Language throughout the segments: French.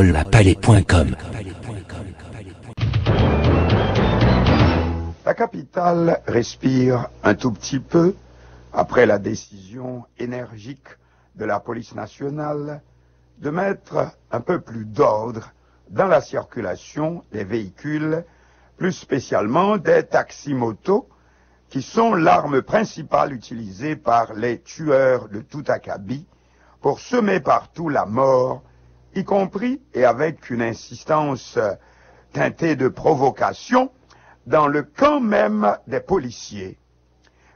Palais.com. La capitale respire un tout petit peu après la décision énergique de la police nationale de mettre un peu plus d'ordre dans la circulation des véhicules, plus spécialement des taxis-motos, qui sont l'arme principale utilisée par les tueurs de tout acabit pour semer partout la mort, y compris et avec une insistance teintée de provocation, dans le camp même des policiers.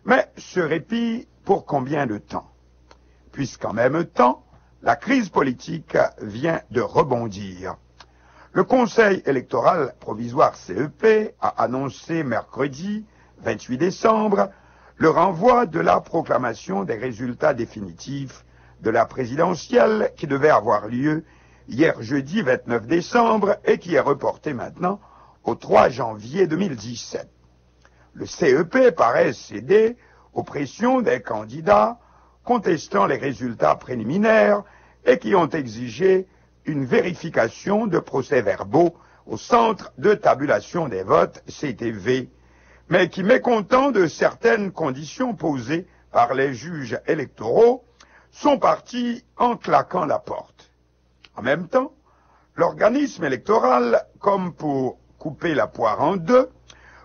Mais ce répit, pour combien de temps? Puisqu'en même temps, la crise politique vient de rebondir. Le Conseil électoral provisoire CEP a annoncé mercredi 28 décembre le renvoi de la proclamation des résultats définitifs de la présidentielle qui devait avoir lieu hier jeudi 29 décembre et qui est reporté maintenant au 3 janvier 2017. Le CEP paraît céder aux pressions des candidats contestant les résultats préliminaires et qui ont exigé une vérification de procès-verbaux au centre de tabulation des votes CTV, mais qui, mécontents de certaines conditions posées par les juges électoraux, sont partis en claquant la porte. En même temps, l'organisme électoral, comme pour couper la poire en deux,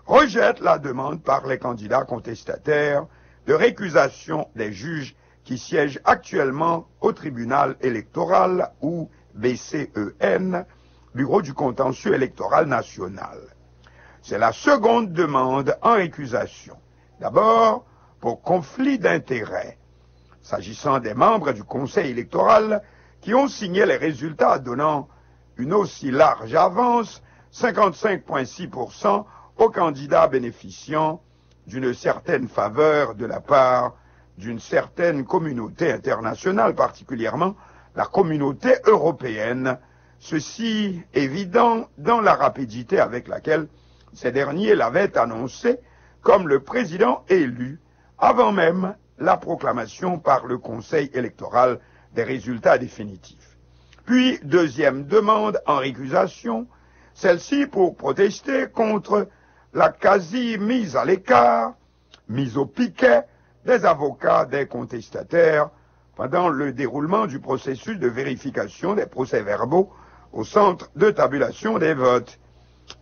rejette la demande par les candidats contestataires de récusation des juges qui siègent actuellement au tribunal électoral ou BCEN, Bureau du contentieux électoral national. C'est la seconde demande en récusation. D'abord, pour conflit d'intérêts, s'agissant des membres du Conseil électoral qui ont signé les résultats donnant une aussi large avance, 55,6%, aux candidats bénéficiant d'une certaine faveur de la part d'une certaine communauté internationale, particulièrement la communauté européenne, ceci évident dans la rapidité avec laquelle ces derniers l'avaient annoncé comme le président élu avant même la proclamation par le Conseil électoral des résultats définitifs. Puis, deuxième demande en récusation, celle-ci pour protester contre la quasi-mise à l'écart, mise au piquet des avocats des contestataires pendant le déroulement du processus de vérification des procès-verbaux au centre de tabulation des votes.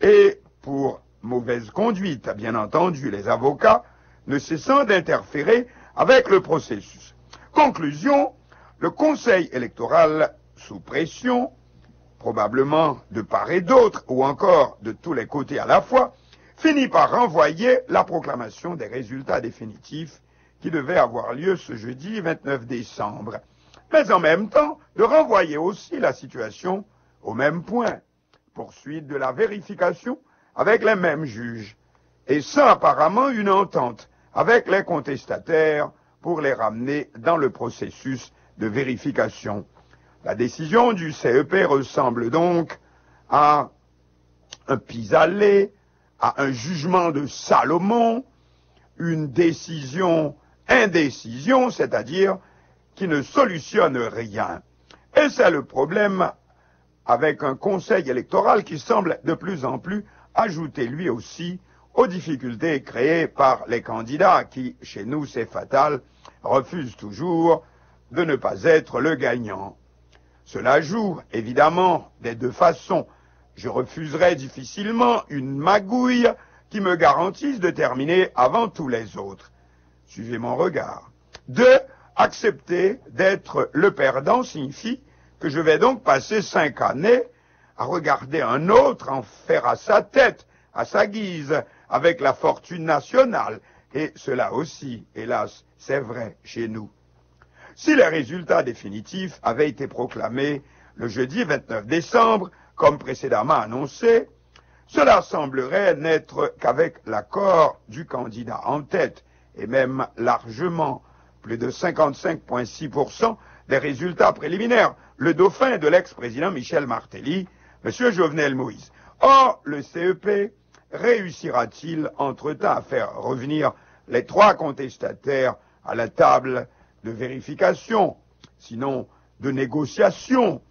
Et pour mauvaise conduite, bien entendu, les avocats ne cessant d'interférer avec le processus. Conclusion, le Conseil électoral, sous pression, probablement de part et d'autre, ou encore de tous les côtés à la fois, finit par renvoyer la proclamation des résultats définitifs qui devait avoir lieu ce jeudi 29 décembre, mais en même temps de renvoyer aussi la situation au même point, poursuite de la vérification avec les mêmes juges, et sans apparemment une entente avec les contestataires pour les ramener dans le processus de vérification. La décision du CEP ressemble donc à un pis-aller, à un jugement de Salomon, une décision indécision, c'est-à-dire qui ne solutionne rien. Et c'est le problème avec un conseil électoral qui semble de plus en plus ajouter lui aussi aux difficultés créées par les candidats qui, chez nous c'est fatal, refusent toujours de ne pas être le gagnant. Cela joue évidemment des deux façons. Je refuserai difficilement une magouille qui me garantisse de terminer avant tous les autres. Suivez mon regard. 2. Accepter d'être le perdant signifie que je vais donc passer 5 années à regarder un autre en faire à sa tête, à sa guise, avec la fortune nationale. Et cela aussi, hélas, c'est vrai chez nous. Si les résultats définitifs avaient été proclamés le jeudi 29 décembre, comme précédemment annoncé, cela semblerait n'être qu'avec l'accord du candidat en tête, et même largement, plus de 55,6% des résultats préliminaires, le dauphin de l'ex-président Michel Martelly, M. Jovenel Moïse. Or, le CEP réussira-t-il entre-temps à faire revenir les 3 contestataires à la table de vérification, sinon de négociation?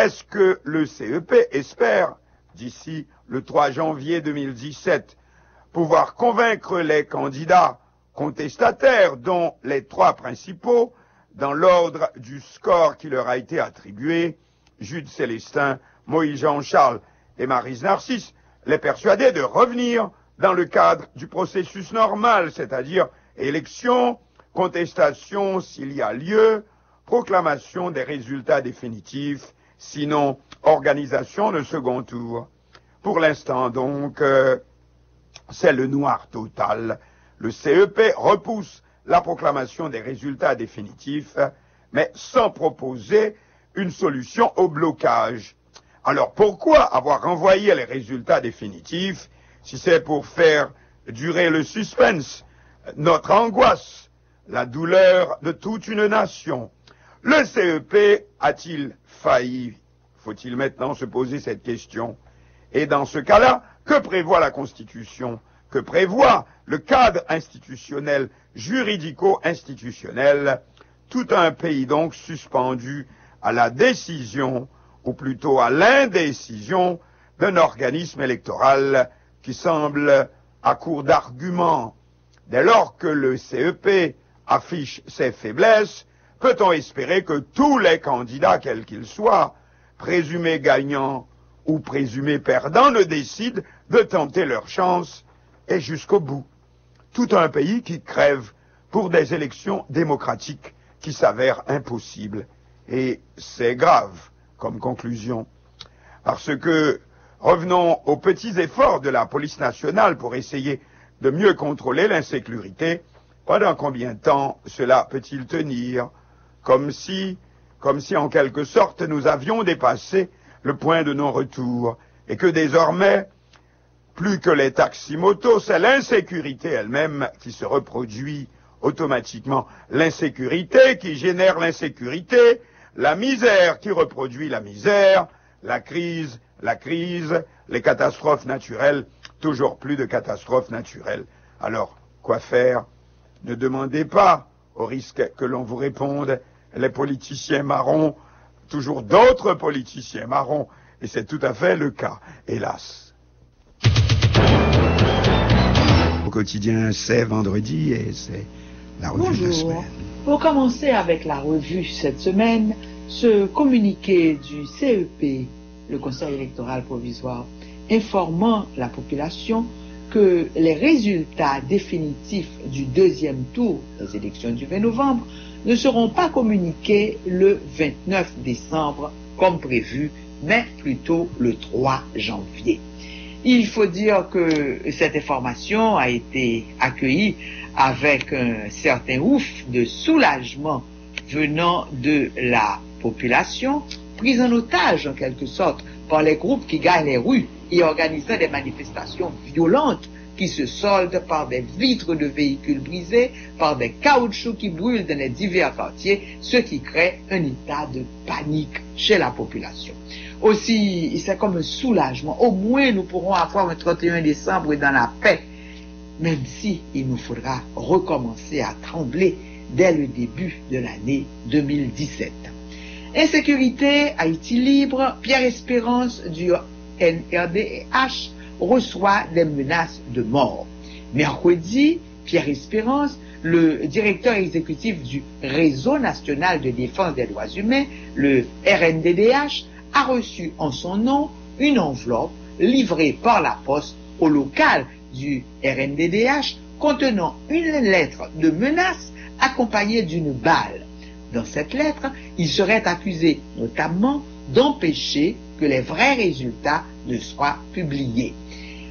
est-ce que le CEP espère, d'ici le 3 janvier 2017, pouvoir convaincre les candidats contestataires, dont les 3 principaux, dans l'ordre du score qui leur a été attribué, Jude Célestin, Moïse Jean-Charles et Maryse Narcisse, les persuader de revenir dans le cadre du processus normal, c'est-à-dire élection, contestation s'il y a lieu, proclamation des résultats définitifs, sinon organisation de second tour. Pour l'instant donc, c'est le noir total. Le CEP repousse la proclamation des résultats définitifs, mais sans proposer une solution au blocage. Alors pourquoi avoir renvoyé les résultats définitifs si c'est pour faire durer le suspense, notre angoisse, la douleur de toute une nation? Le CEP a-t-il failli? Faut-il maintenant se poser cette question? Et dans ce cas-là, que prévoit la Constitution? Que prévoit le cadre institutionnel, juridico-institutionnel? Tout un pays donc suspendu à la décision, ou plutôt à l'indécision, d'un organisme électoral qui semble à court d'arguments. Dès lors que le CEP affiche ses faiblesses, peut-on espérer que tous les candidats, quels qu'ils soient, présumés gagnants ou présumés perdants, ne décident de tenter leur chance et jusqu'au bout? Tout un pays qui crève pour des élections démocratiques qui s'avèrent impossibles. Et c'est grave comme conclusion. Parce que, revenons aux petits efforts de la police nationale pour essayer de mieux contrôler l'insécurité. Pendant combien de temps cela peut-il tenir? Comme si en quelque sorte nous avions dépassé le point de non-retour et que désormais, plus que les taxis-motos, c'est l'insécurité elle-même qui se reproduit automatiquement. L'insécurité qui génère l'insécurité, la misère qui reproduit la misère, la crise, les catastrophes naturelles, toujours plus de catastrophes naturelles. Alors, quoi faire? Ne demandez pas, au risque que l'on vous réponde, les politiciens marrons, toujours d'autres politiciens marrons, et c'est tout à fait le cas, hélas. Au quotidien, c'est vendredi et c'est la revue de la semaine. Pour commencer avec la revue cette semaine, ce communiqué du CEP, le Conseil électoral provisoire, informant la population que les résultats définitifs du 2e tour des élections du 20 novembre ne seront pas communiqués le 29 décembre comme prévu, mais plutôt le 3 janvier. Il faut dire que cette information a été accueillie avec un certain ouf de soulagement venant de la population, prise en otage en quelque sorte par les groupes qui gagnent les rues et organisant des manifestations violentes qui se soldent par des vitres de véhicules brisés, par des caoutchoucs qui brûlent dans les divers quartiers, ce qui crée un état de panique chez la population. Aussi, c'est comme un soulagement. Au moins, nous pourrons avoir un 31 décembre dans la paix, même si il nous faudra recommencer à trembler dès le début de l'année 2017. Insécurité, Haïti libre, Pierre Espérance du NRDH reçoit des menaces de mort. Mercredi, Pierre Espérance, le directeur exécutif du Réseau national de défense des droits humains, le RNDDH, a reçu en son nom une enveloppe livrée par la poste au local du RNDDH contenant une lettre de menace accompagnée d'une balle. Dans cette lettre, il serait accusé notamment d'empêcher que les vrais résultats ne soient publiés.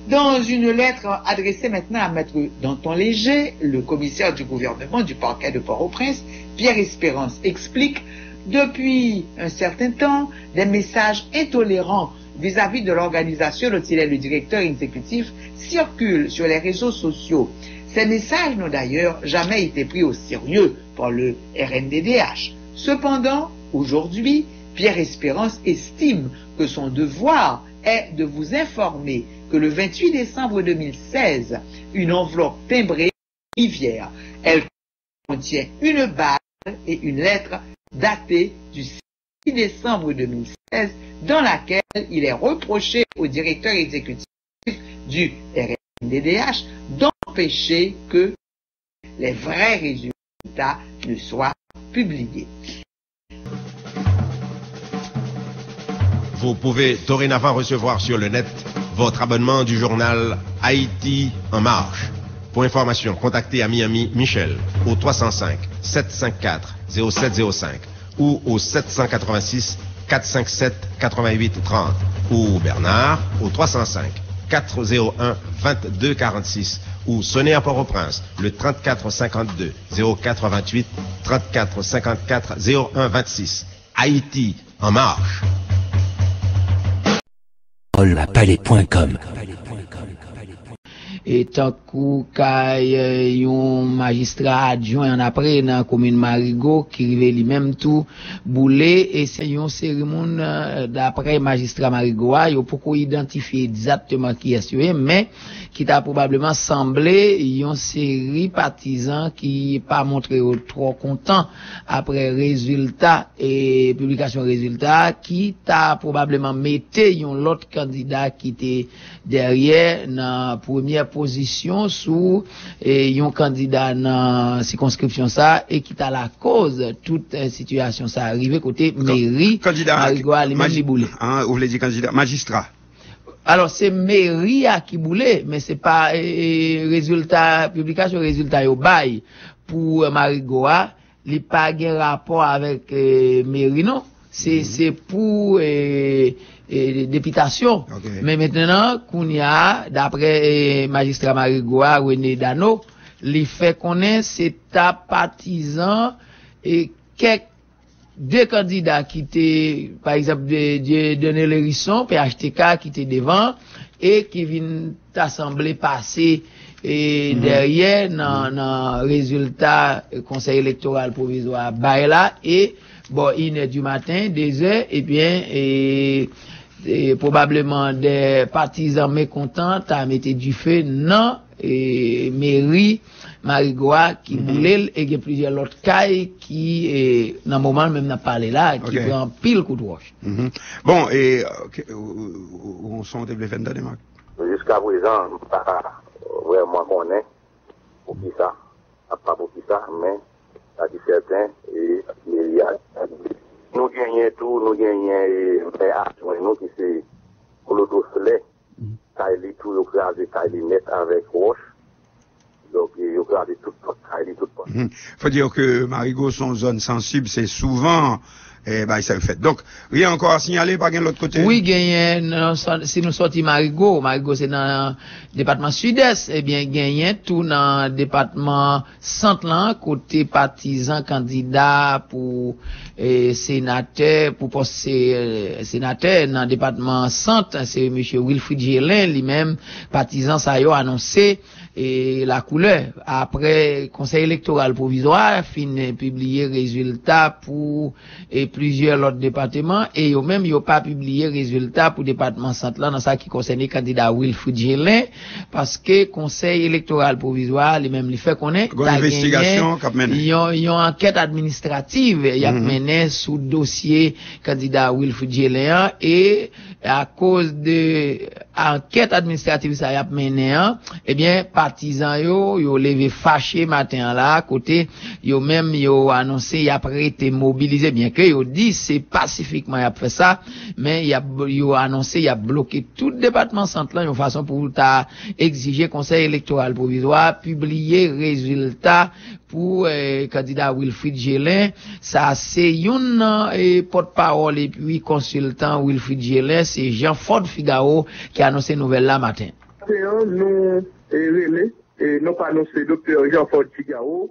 Dans une lettre adressée maintenant à Maître Danton Léger, le commissaire du gouvernement du parquet de Port-au-Prince, Pierre Espérance explique: depuis un certain temps, des messages intolérants vis-à-vis de l'organisation dont il est le directeur exécutif circulent sur les réseaux sociaux. Ces messages n'ont d'ailleurs jamais été pris au sérieux par le RNDDH. Cependant, aujourd'hui, Pierre Espérance estime que son devoir est de vous informer que le 28 décembre 2016, une enveloppe timbrée Rivière, elle contient une balle et une lettre datée du décembre 2016, dans laquelle il est reproché au directeur exécutif du RNDDH d'empêcher que les vrais résultats ne soient publiés. Vous pouvez dorénavant recevoir sur le net votre abonnement du journal Haïti en marche. Pour information, contactez à Miami Michel au 305 754 0705 ou au 786 457 88 30 ou Bernard au 305 401 22 46 ou sonnez à Port-au-Prince le 34 52 04 28 34 54 01 26. Haïti en marche. Palais.com. Et tant que yon magistrat adjoint en après dans la commune Marigot qui rive lui-même tout boulé et c'est une cérémonie d'après magistrat Marigot yo pourquoi identifier exactement qui est sûr mais qui t'a probablement semblé une série partisans qui pas montré trop content après résultat et publication résultat qui t'a probablement metté un l'autre candidat qui était derrière dans première position sous un candidat dans circonscription ça et qui t'a la cause toute situation ça arrivé côté mairie candidat hein, vous voulez dire candidat magistrat. Alors c'est mairie qui boulé mais c'est pas résultat publication résultat au bail pour Marigoa il pas de rapport avec mairie non c'est pour députation. Okay. Mais maintenant, qu'on y a, d'après magistrat Marigoa, René Dano, les fait connaître, c'est ta partisan et quelques deux candidats qui étaient, par exemple, Denis Lérisson, PHTK, qui étaient devant, et qui viennent t'assembler passer et derrière, dans résultat conseil électoral provisoire, Baïla, et bon, 1h du matin, 2h, et bien, et probablement des partisans mécontents à mettre du feu non et mairie Marigoa qui boulait et il y a plusieurs autres cas qui dans le moment même n'a parlé là qui prend pile coup de roche. Bon et où sont les événements de Marc jusqu'à présent pas vraiment connaît pour qui ça pas pour qui ça mais ça dit certain et il y a nous gagnons tout, nous gagnons nous qui c'est Colodosley, Kaili tout, nous crasé Kaili net avec Roche. Donc, nous crasé tout Kaili tout. Faut dire que Marigot, son zone sensible, c'est souvent ça le fait. Donc, rien encore à signaler par l'autre côté? Oui, si nous sortons Marigot c'est dans le département sud-est, eh bien, gagnent tout dans le département centre côté partisans candidats pour sénateur, pour poste sénateur dans le département centre, c'est M. Wilfried Gélin, lui-même, partisan, ça a annoncé et la couleur. Après, conseil électoral provisoire, fin publié résultat pour plusieurs autres départements et eux même ils pas publié résultat pour département centre dans ça qui concerne candidat Wilfried Gélin parce que conseil électoral provisoire les mêmes les fait connaître investigation ils ont enquête administrative il a mené sous dossier candidat Wilfried Gélin et à cause de enquête administrative ça y a mené eh bien partisans yo levé fâché matin là côté yo même yo annoncé y a été mobilisé bien que yo dit c'est pacifiquement y a fait ça mais yo annoncé y a bloqué tout département centre là une façon pour ta exiger conseil électoral provisoire publier résultat pour candidat Wilfried Gélin ça c'est une porte-parole et puis consultant Wilfried Gélin c'est Jean-Ford Figaro qui a annoncé nouvelle là matin. Nous relais et non pas annoncé docteur Jean-Ford Figaro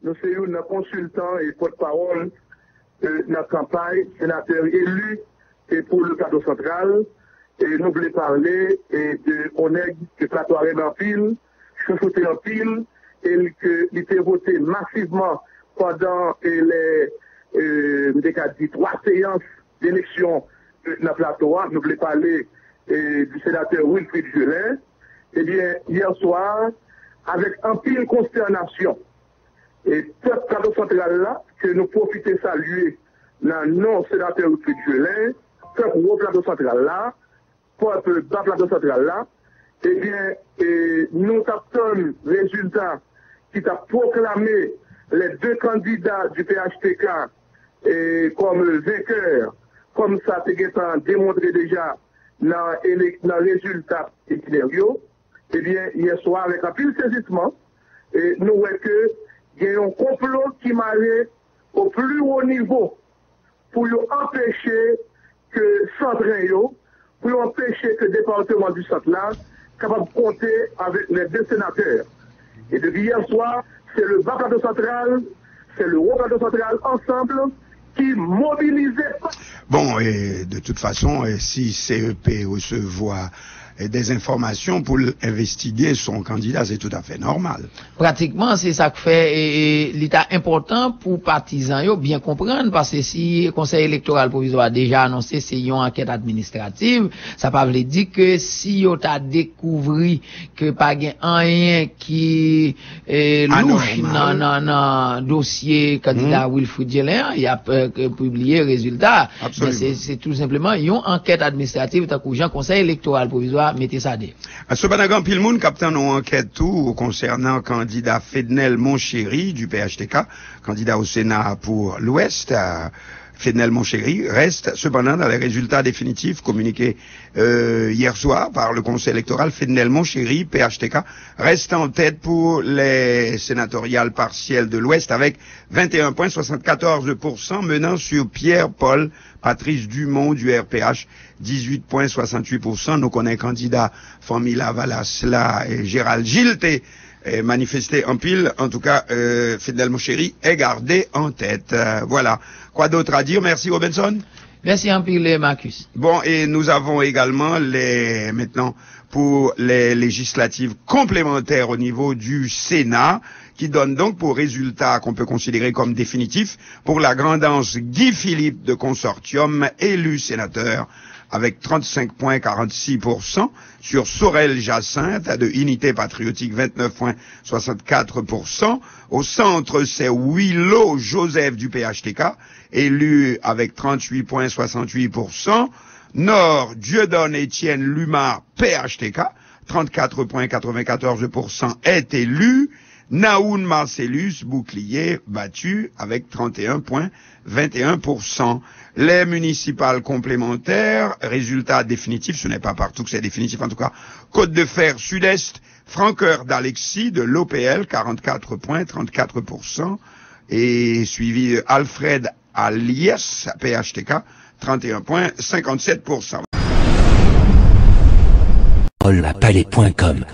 nous c'est un consultant et porte-parole dans la campagne sénateur élu et pour le cadre central et nous voulons parler de Oneg que Platoiré en pile, chouchouté en pile et que il était voté massivement pendant les 3 séances d'élection dans le plateau. Nous voulons parler du sénateur Wilfried Gélin. Eh bien, hier soir, avec un pile consternation, et tout cadre central là, que nous profitons saluer dans non sénateur Fridjolin, fait pour plateau central là, pour un peu bas plateau central là, eh bien, nous avons résultat qui t'a proclamé les deux candidats du PHTK comme vainqueurs, comme ça c'est démontré déjà dans le résultat itinéraire. Eh bien, hier soir, avec un pile saisissement, nous voyons que il y a un complot qui m'allait au plus haut niveau pour empêcher que centre pour empêcher que le département du centre là capable de compter avec les deux sénateurs. Et depuis hier soir, c'est le bas plateau central, c'est le haut plateau central ensemble qui mobilisait. Bon, et de toute façon, si CEP recevoir des informations pour investiguer son candidat, c'est tout à fait normal. Pratiquement, c'est ça que fait l'état important pour partisans yo bien comprendre, parce que si le Conseil électoral provisoire a déjà annoncé c'est une enquête administrative, ça pas veut dire que si yo t'a découvert que pas gain rien qui louche dans dossier candidat Wilfrid Djelin, il a publié résultat. C'est tout simplement une enquête administrative tant que Jean Conseil électoral provisoire mettez ça dé. Cependant, pile moun captain nous enquête tout concernant candidat Fednel Monchéry du PHTK, candidat au Sénat pour l'Ouest. Fednel Monchéry reste cependant dans les résultats définitifs communiqués hier soir par le Conseil électoral. Fednel Monchéry, PHTK, reste en tête pour les sénatoriales partielles de l'Ouest avec 21,74%, menant sur Pierre-Paul Patrice Dumont du RPH, 18,68%. Nous connaissons candidat Famila Valasla et Gérald Gilles manifesté en pile. En tout cas, Fednel Monchéry est gardé en tête. Voilà. Quoi d'autre à dire? Merci Robinson. Merci en pile Marcus. Bon, et nous avons également maintenant pour les législatives complémentaires au niveau du Sénat, qui donne donc pour résultat qu'on peut considérer comme définitif pour la grandance Guy Philippe de Consortium, élu sénateur avec 35,46%, sur Sorel Jacinthe de Unité Patriotique 29,64%. Au centre, c'est Willow Joseph du PHTK, élu avec 38,68%. Nord, Dieudonne Étienne Lumar, PHTK, 34,94% est élu. Naoun Marcellus, bouclier, battu avec 31,21%. Les municipales complémentaires, résultat définitif, ce n'est pas partout que c'est définitif, en tout cas, Côte de Fer Sud-Est, Francoeur d'Alexis de l'OPL, 44,34%, et suivi Alfred Aliès, PHTK, 31,57%. Lapalais.com